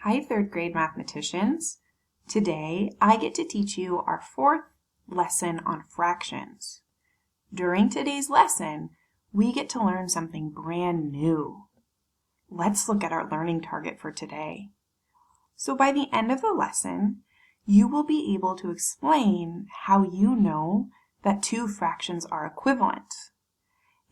Hi, third grade mathematicians. Today, I get to teach you our fourth lesson on fractions. During today's lesson, we get to learn something brand new. Let's look at our learning target for today. So by the end of the lesson, you will be able to explain how you know that two fractions are equivalent.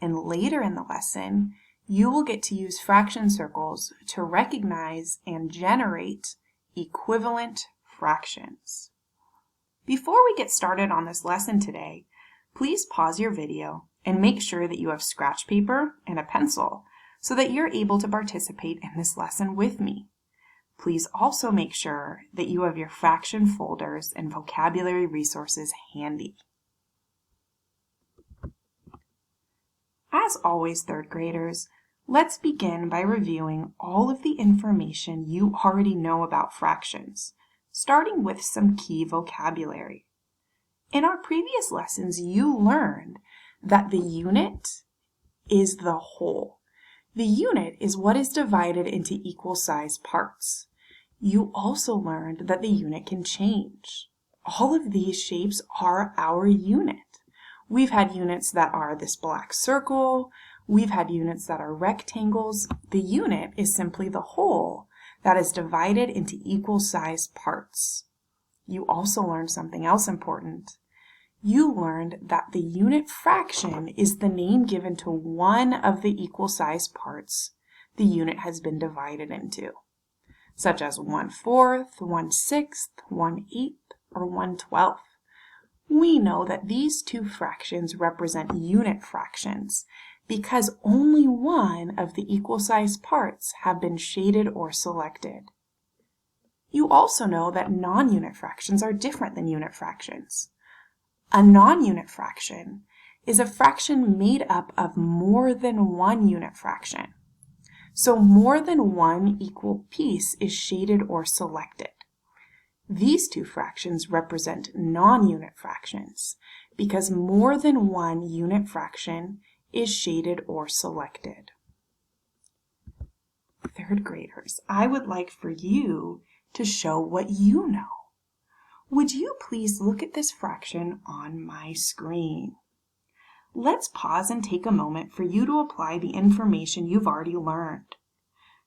And later in the lesson, you will get to use fraction circles to recognize and generate equivalent fractions. Before we get started on this lesson today, please pause your video and make sure that you have scratch paper and a pencil so that you're able to participate in this lesson with me. Please also make sure that you have your fraction folders and vocabulary resources handy. As always, third graders, let's begin by reviewing all of the information you already know about fractions, starting with some key vocabulary. In our previous lessons, you learned that the unit is the whole. The unit is what is divided into equal-sized parts. You also learned that the unit can change. All of these shapes are our unit. We've had units that are this black circle. We've had units that are rectangles. The unit is simply the whole that is divided into equal-sized parts. You also learned something else important. You learned that the unit fraction is the name given to one of the equal-sized parts the unit has been divided into, such as 1/4, 1/6, 1/8, or 1/12. We know that these two fractions represent unit fractions because only one of the equal-sized parts have been shaded or selected. You also know that non-unit fractions are different than unit fractions. A non-unit fraction is a fraction made up of more than one unit fraction. So more than one equal piece is shaded or selected. These two fractions represent non-unit fractions because more than one unit fraction is shaded or selected. Third graders, I would like for you to show what you know. Would you please look at this fraction on my screen? Let's pause and take a moment for you to apply the information you've already learned.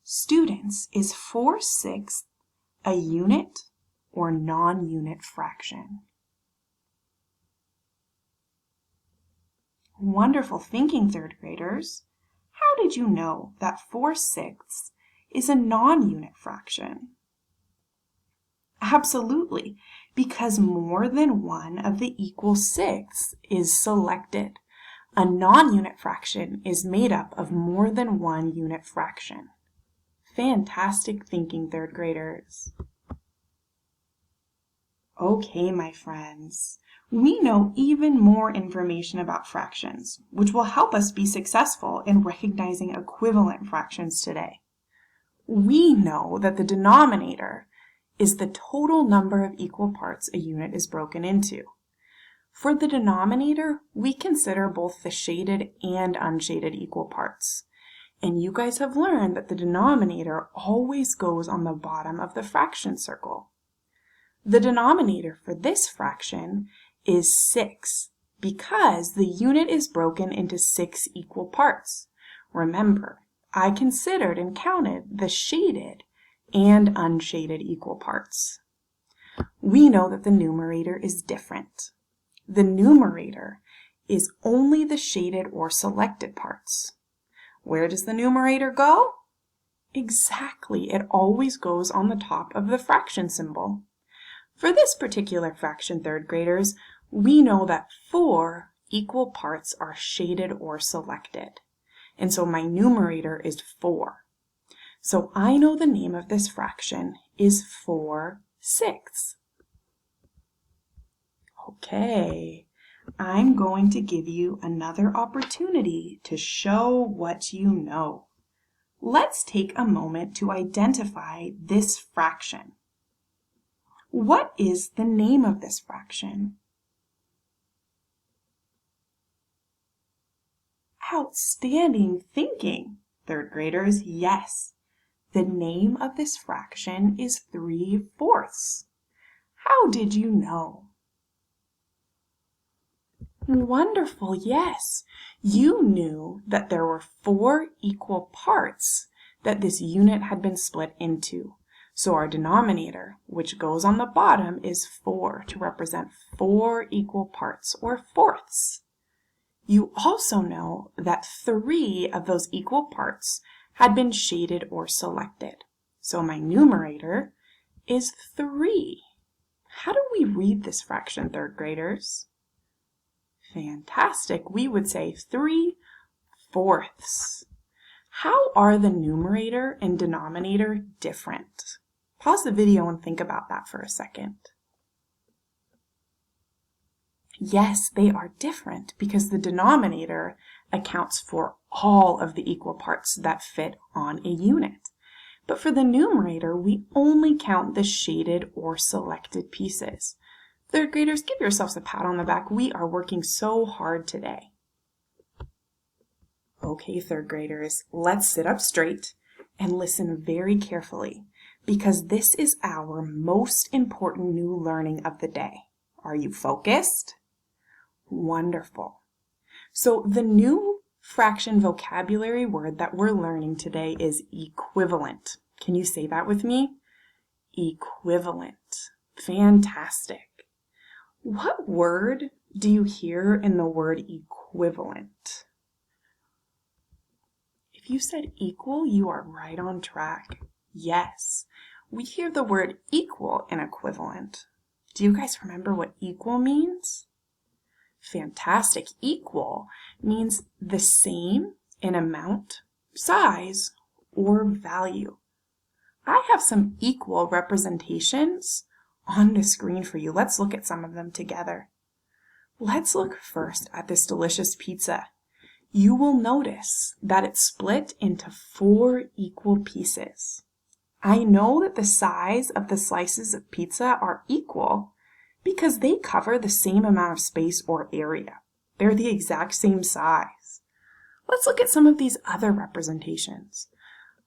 Students, is 4/6 a unit or non-unit fraction? Wonderful thinking, third graders. How did you know that 4/6 is a non-unit fraction? Absolutely, because more than one of the equal 6 is selected. A non-unit fraction is made up of more than one unit fraction. Fantastic thinking, third graders. Okay, my friends, we know even more information about fractions, which will help us be successful in recognizing equivalent fractions today. We know that the denominator is the total number of equal parts a unit is broken into. For the denominator, we consider both the shaded and unshaded equal parts. And you guys have learned that the denominator always goes on the bottom of the fraction circle. The denominator for this fraction is 6 because the unit is broken into 6 equal parts. Remember, I considered and counted the shaded and unshaded equal parts. We know that the numerator is different. The numerator is only the shaded or selected parts. Where does the numerator go? Exactly, it always goes on the top of the fraction symbol. For this particular fraction, third graders, we know that 4 equal parts are shaded or selected. And so my numerator is 4. So I know the name of this fraction is 4/6. Okay, I'm going to give you another opportunity to show what you know. Let's take a moment to identify this fraction. What is the name of this fraction? Outstanding thinking, third graders. Yes, The name of this fraction is 3/4. How did you know? Wonderful, yes. You knew that there were 4 equal parts that this unit had been split into. So our denominator, which goes on the bottom, is 4 to represent 4 equal parts, or fourths. You also know that 3 of those equal parts had been shaded or selected. So my numerator is 3. How do we read this fraction, third graders? Fantastic. We would say 3/4. How are the numerator and denominator different? Pause the video and think about that for a second. Yes, they are different because the denominator accounts for all of the equal parts that fit on a unit. But for the numerator, we only count the shaded or selected pieces. Third graders, give yourselves a pat on the back. We are working so hard today. Okay, third graders, let's sit up straight and listen very carefully because this is our most important new learning of the day. Are you focused? Wonderful. So the new fraction vocabulary word that we're learning today is equivalent. Can you say that with me? Equivalent. Fantastic. What word do you hear in the word equivalent? If you said equal, you are right on track. Yes, we hear the word equal in equivalent. Do you guys remember what equal means? Fantastic. Equal means the same in amount, size, or value. I have some equal representations on the screen for you. Let's look at some of them together. Let's look first at this delicious pizza. You will notice that it's split into 4 equal pieces. I know that the size of the slices of pizza are equal because they cover the same amount of space or area. They're the exact same size. Let's look at some of these other representations.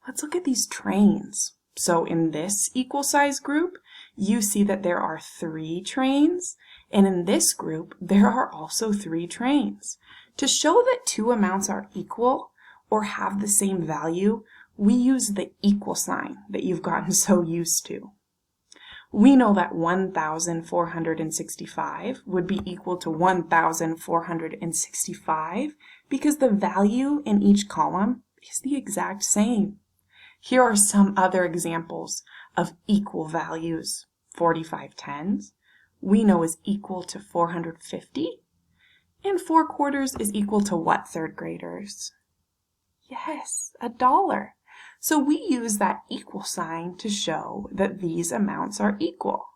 Let's look at these trains. So in this equal size group, you see that there are 3 trains, and in this group, there are also 3 trains. To show that 2 amounts are equal or have the same value, we use the equal sign that you've gotten so used to. We know that 1,465 would be equal to 1,465 because the value in each column is the exact same. Here are some other examples of equal values. 45 tenths we know is equal to 450, and 4/4 is equal to what, third graders? Yes, $1. So we use that equal sign to show that these amounts are equal.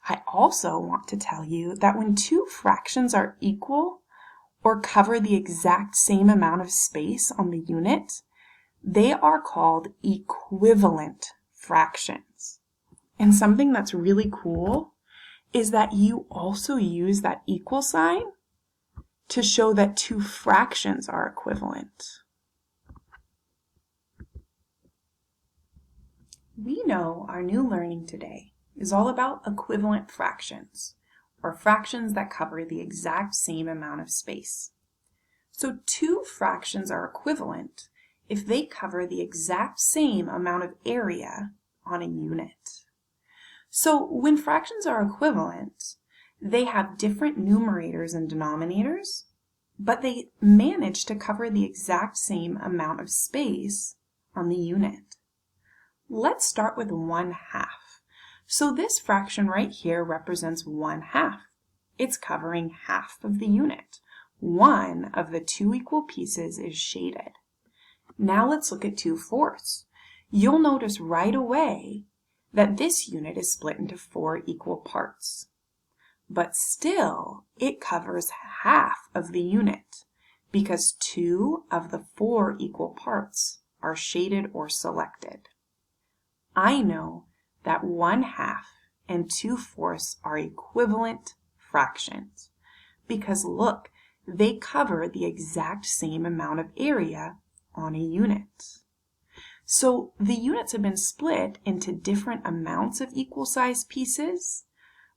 I also want to tell you that when 2 fractions are equal or cover the exact same amount of space on the unit, they are called equivalent fractions. And something that's really cool is that you also use that equal sign to show that 2 fractions are equivalent. We know our new learning today is all about equivalent fractions, or fractions that cover the exact same amount of space. So 2 fractions are equivalent if they cover the exact same amount of area on a unit. So when fractions are equivalent, they have different numerators and denominators, but they manage to cover the exact same amount of space on the unit. Let's start with 1/2. So this fraction right here represents 1/2. It's covering half of the unit. One of the 2 equal pieces is shaded. Now let's look at 2/4. You'll notice right away that this unit is split into 4 equal parts. But still, it covers half of the unit because 2 of the 4 equal parts are shaded or selected. I know that 1/2 and 2/4 are equivalent fractions because look, they cover the exact same amount of area on a unit. So the units have been split into different amounts of equal sized pieces,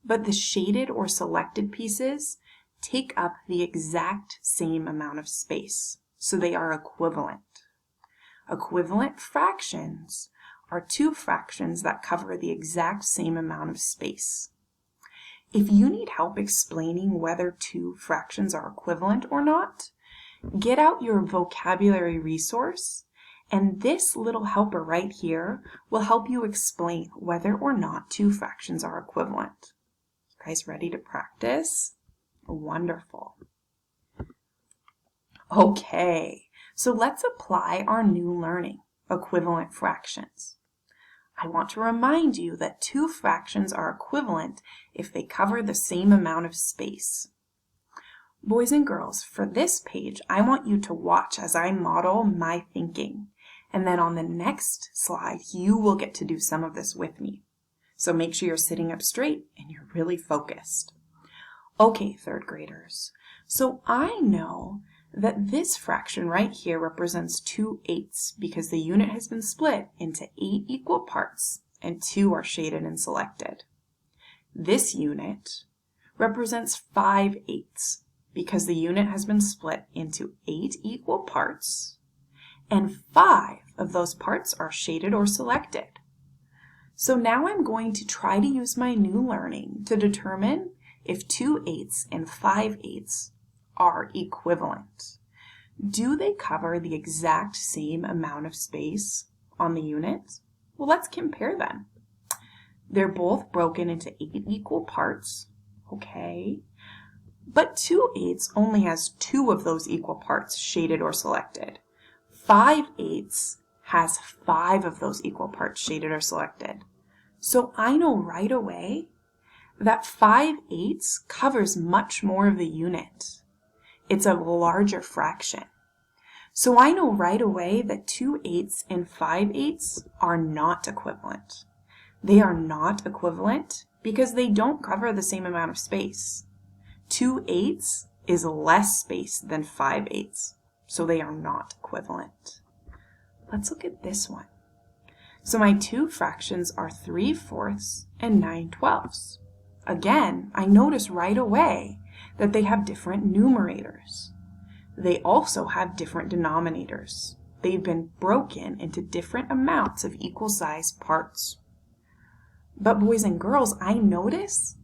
but the shaded or selected pieces take up the exact same amount of space, so they are equivalent. Equivalent fractions are two fractions that cover the exact same amount of space. If you need help explaining whether two fractions are equivalent or not, get out your vocabulary resource, and this little helper right here will help you explain whether or not two fractions are equivalent. You guys ready to practice? Wonderful. Okay, so let's apply our new learning, equivalent fractions. I want to remind you that two fractions are equivalent if they cover the same amount of space. Boys and girls, for this page, I want you to watch as I model my thinking, and then on the next slide, you will get to do some of this with me. So make sure you're sitting up straight and you're really focused. Okay, third graders, so I know that this fraction right here represents 2/8 because the unit has been split into 8 equal parts and 2 are shaded and selected. This unit represents 5/8 because the unit has been split into 8 equal parts and 5 of those parts are shaded or selected. So now I'm going to try to use my new learning to determine if 2/8 and 5/8 are equivalent. Do they cover the exact same amount of space on the unit? Well, let's compare them. They're both broken into 8 equal parts, okay? But 2/8 only has 2 of those equal parts shaded or selected. 5/8 has 5 of those equal parts shaded or selected. So I know right away that 5/8 covers much more of the unit. It's a larger fraction. So I know right away that 2/8 and 5/8 are not equivalent. They are not equivalent because they don't cover the same amount of space. 2/8 is less space than 5/8, so they are not equivalent. Let's look at this one. So my two fractions are 3/4 and 9/12. Again, I notice right away that they have different numerators. They also have different denominators. They've been broken into different amounts of equal sized parts. But boys and girls, I notice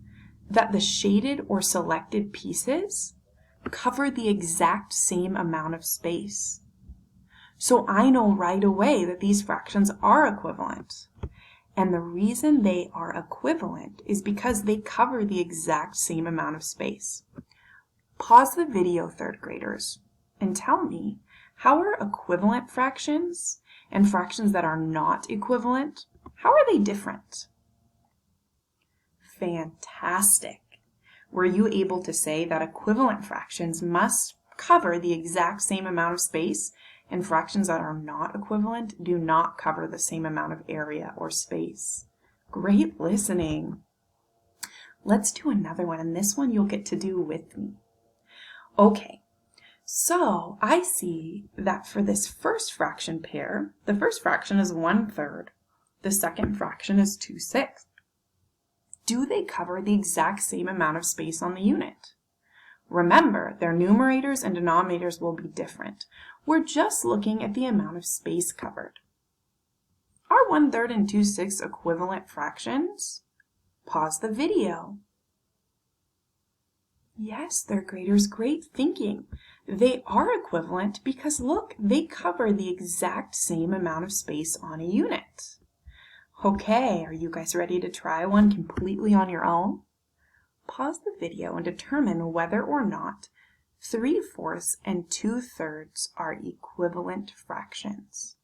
that the shaded or selected pieces cover the exact same amount of space. So I know right away that these fractions are equivalent. And the reason they are equivalent is because they cover the exact same amount of space. Pause the video, third graders, and tell me, how are equivalent fractions and fractions that are not equivalent, how are they different? Fantastic. Were you able to say that equivalent fractions must cover the exact same amount of space and fractions that are not equivalent do not cover the same amount of area or space? Great listening. Let's do another one, and this one you'll get to do with me. Okay, so I see that for this first fraction pair, the first fraction is 1/3, the second fraction is 2/6. Do they cover the exact same amount of space on the unit? Remember, their numerators and denominators will be different. We're just looking at the amount of space covered. Are 1/3 and 2/6 equivalent fractions? Pause the video. Yes, third graders, great thinking. They are equivalent because look, they cover the exact same amount of space on a unit. Okay, are you guys ready to try one completely on your own? Pause the video and determine whether or not 3/4 and 2/3 are equivalent fractions.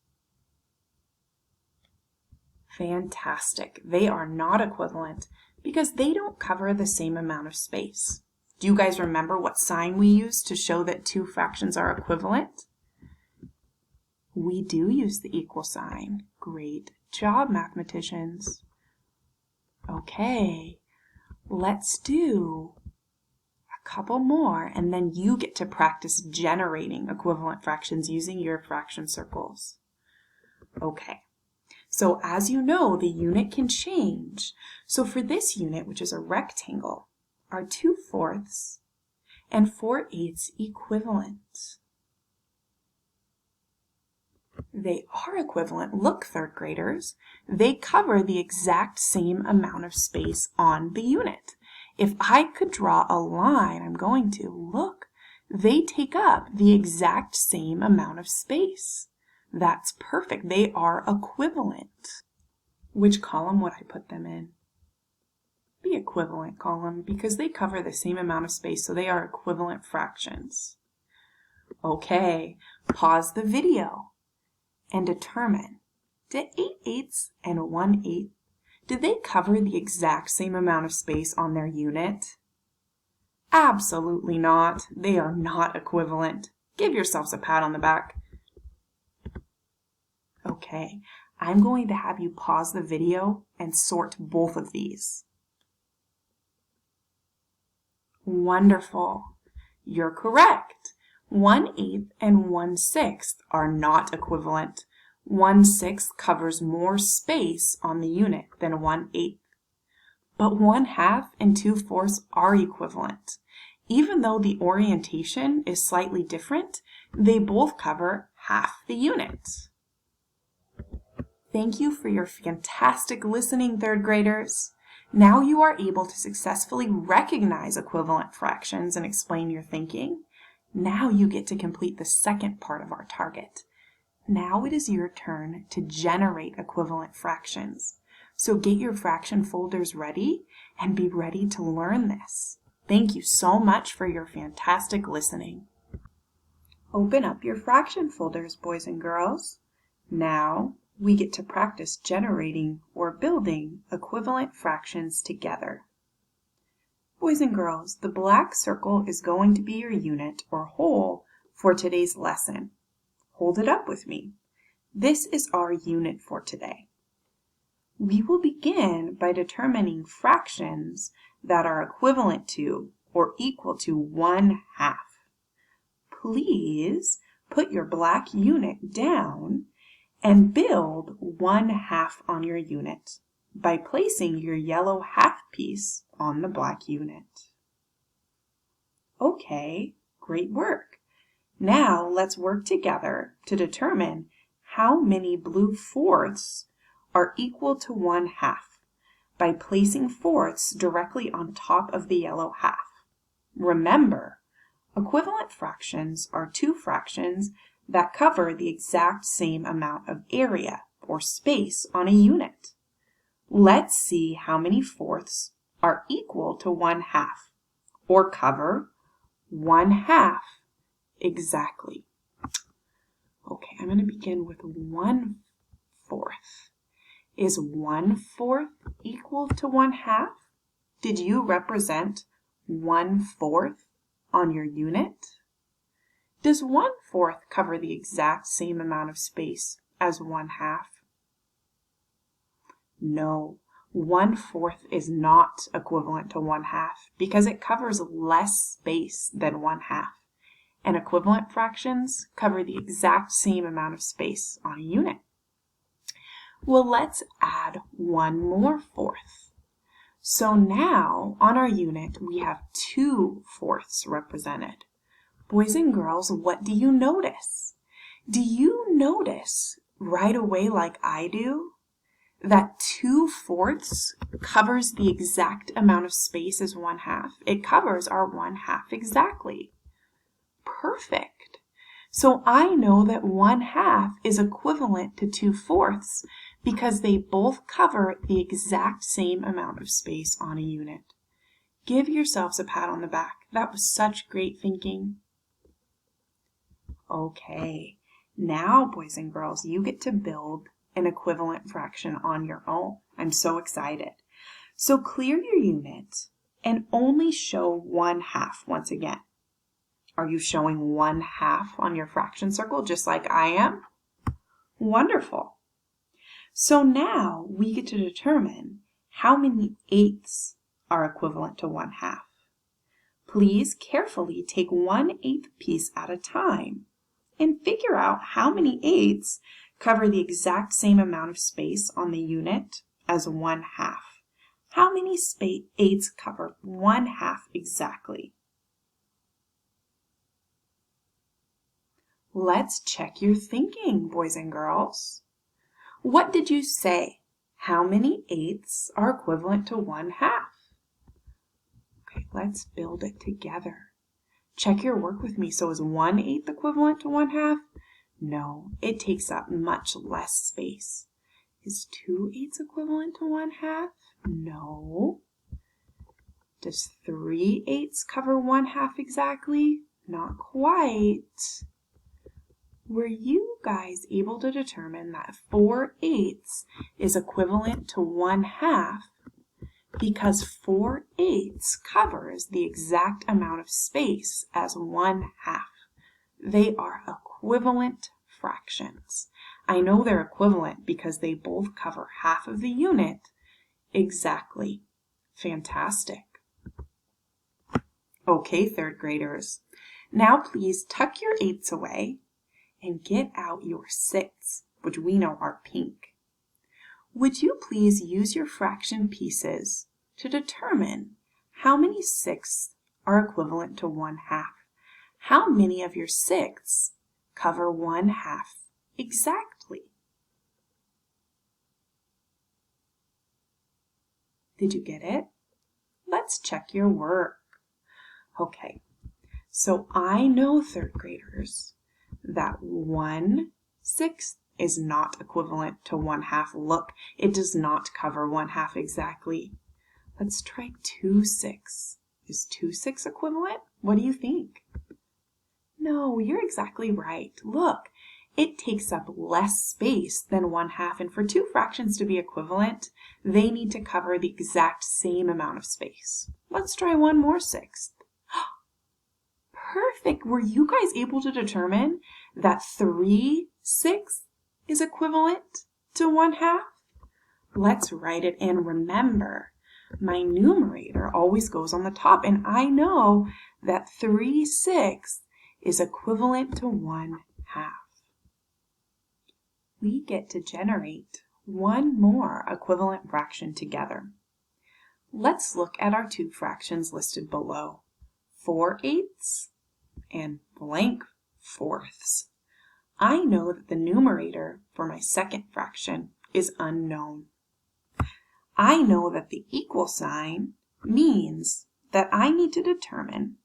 Fantastic. They are not equivalent because they don't cover the same amount of space. Do you guys remember what sign we use to show that two fractions are equivalent? We do use the equal sign. Great job, mathematicians. Okay, let's do a couple more, and then you get to practice generating equivalent fractions using your fraction circles. Okay, so as you know, the unit can change. So for this unit, which is a rectangle, are 2/4 and 4/8 equivalent? They are equivalent. Look, third graders, they cover the exact same amount of space on the unit. If I could draw a line, I'm going to, look, they take up the exact same amount of space. That's perfect. They are equivalent. Which column would I put them in? The equivalent column, because they cover the same amount of space, so they are equivalent fractions. Okay, pause the video and determine, did 8/8 and 1/8, did they cover the exact same amount of space on their unit? Absolutely not. They are not equivalent. Give yourselves a pat on the back. Okay, I'm going to have you pause the video and sort both of these. Wonderful. You're correct. 1/8 and 1/6 are not equivalent. 1/6 covers more space on the unit than 1/8. But 1/2 and 2/4 are equivalent. Even though the orientation is slightly different, they both cover half the unit. Thank you for your fantastic listening, third graders. Now you are able to successfully recognize equivalent fractions and explain your thinking. Now you get to complete the second part of our target. Now it is your turn to generate equivalent fractions. So get your fraction folders ready and be ready to learn this. Thank you so much for your fantastic listening. Open up your fraction folders, boys and girls. Now we get to practice generating or building equivalent fractions together. Boys and girls, the black circle is going to be your unit or whole for today's lesson. Hold it up with me. This is our unit for today. We will begin by determining fractions that are equivalent to or equal to 1/2. Please put your black unit down and build 1/2 on your unit by placing your yellow half piece on the black unit. Okay, great work. Now let's work together to determine how many blue fourths are equal to 1/2 by placing fourths directly on top of the yellow half. Remember, equivalent fractions are two fractions that cover the exact same amount of area or space on a unit. Let's see how many fourths are equal to 1/2 or cover 1/2 exactly. Okay, I'm going to begin with 1/4. Is 1/4 equal to 1/2? Did you represent 1/4 on your unit? Does 1/4 cover the exact same amount of space as 1/2? No, 1/4 is not equivalent to 1/2 because it covers less space than 1/2. And equivalent fractions cover the exact same amount of space on a unit. Well, let's add one more fourth. So now on our unit we have 2/4 represented. Boys and girls, what do you notice? Do you notice right away, like I do, that 2/4 covers the exact amount of space as 1/2? It covers our 1/2 exactly. Perfect. So I know that 1/2 is equivalent to 2/4 because they both cover the exact same amount of space on a unit. Give yourselves a pat on the back. That was such great thinking. Okay, now boys and girls, you get to build an equivalent fraction on your own. I'm so excited. So clear your unit and only show 1/2 once again. Are you showing 1/2 on your fraction circle just like I am? Wonderful. So now we get to determine how many eighths are equivalent to 1/2. Please carefully take 1/8 piece at a time and figure out how many eighths cover the exact same amount of space on the unit as 1/2? How many 8s cover 1/2 exactly? Let's check your thinking, boys and girls. What did you say? How many 8s are equivalent to 1/2? Okay, let's build it together. Check your work with me. So is 1/8 equivalent to 1/2? No, it takes up much less space. Is 2/8 equivalent to 1/2? No. Does 3/8 cover 1/2 exactly? Not quite. Were you guys able to determine that 4/8 is equivalent to 1/2 because 4/8 covers the exact amount of space as 1/2? They are equivalent fractions. I know they're equivalent because they both cover half of the unit exactly. Fantastic. Okay, third graders. Now please tuck your 8s away and get out your 6s, which we know are pink. Would you please use your fraction pieces to determine how many 6s are equivalent to 1/2? How many of your 6s cover 1/2 exactly? Did you get it? Let's check your work. Okay, so I know, third graders, that 1/6 is not equivalent to 1/2. Look, it does not cover 1/2 exactly. Let's try 2/6. Is 2/6 equivalent? What do you think? No, you're exactly right. Look, it takes up less space than 1/2, and for two fractions to be equivalent, they need to cover the exact same amount of space. Let's try 1 more 6. Perfect. Were you guys able to determine that 3/6 is equivalent to 1/2? Let's write it in. Remember, my numerator always goes on the top, and I know that 3/6 is equivalent to 1/2. We get to generate one more equivalent fraction together. Let's look at our two fractions listed below, 4/8 and blank 4ths. I know that the numerator for my second fraction is unknown. I know that the equal sign means that I need to determine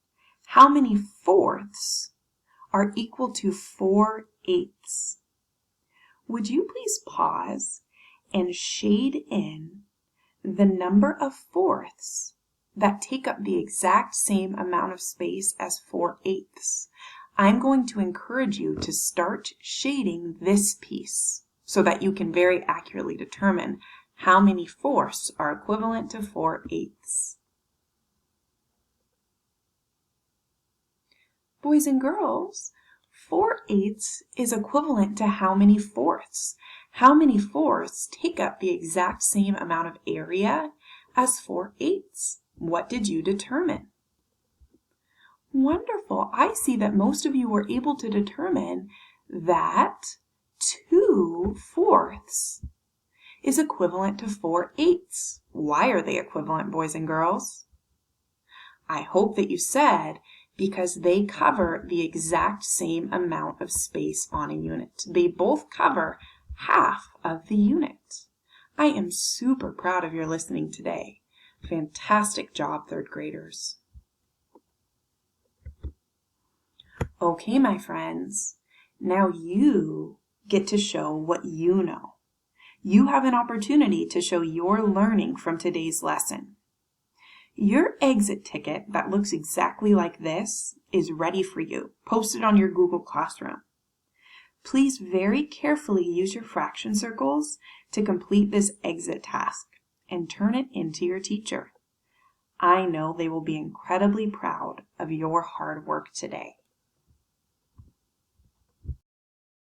how many 4ths are equal to 4/8. Would you please pause and shade in the number of 4ths that take up the exact same amount of space as 4/8? I'm going to encourage you to start shading this piece so that you can very accurately determine how many 4ths are equivalent to 4/8. Boys and girls, 4/8 is equivalent to how many 4ths? How many 4ths take up the exact same amount of area as 4/8? What did you determine? Wonderful. I see that most of you were able to determine that 2/4 is equivalent to 4/8. Why are they equivalent, boys and girls? I hope that you said because they cover the exact same amount of space on a unit. They both cover half of the unit. I am super proud of your listening today. Fantastic job, third graders. Okay, my friends, now you get to show what you know. You have an opportunity to show your learning from today's lesson. Your exit ticket that looks exactly like this is ready for you, posted on your Google Classroom. Please very carefully use your fraction circles to complete this exit task and turn it into your teacher. I know they will be incredibly proud of your hard work today.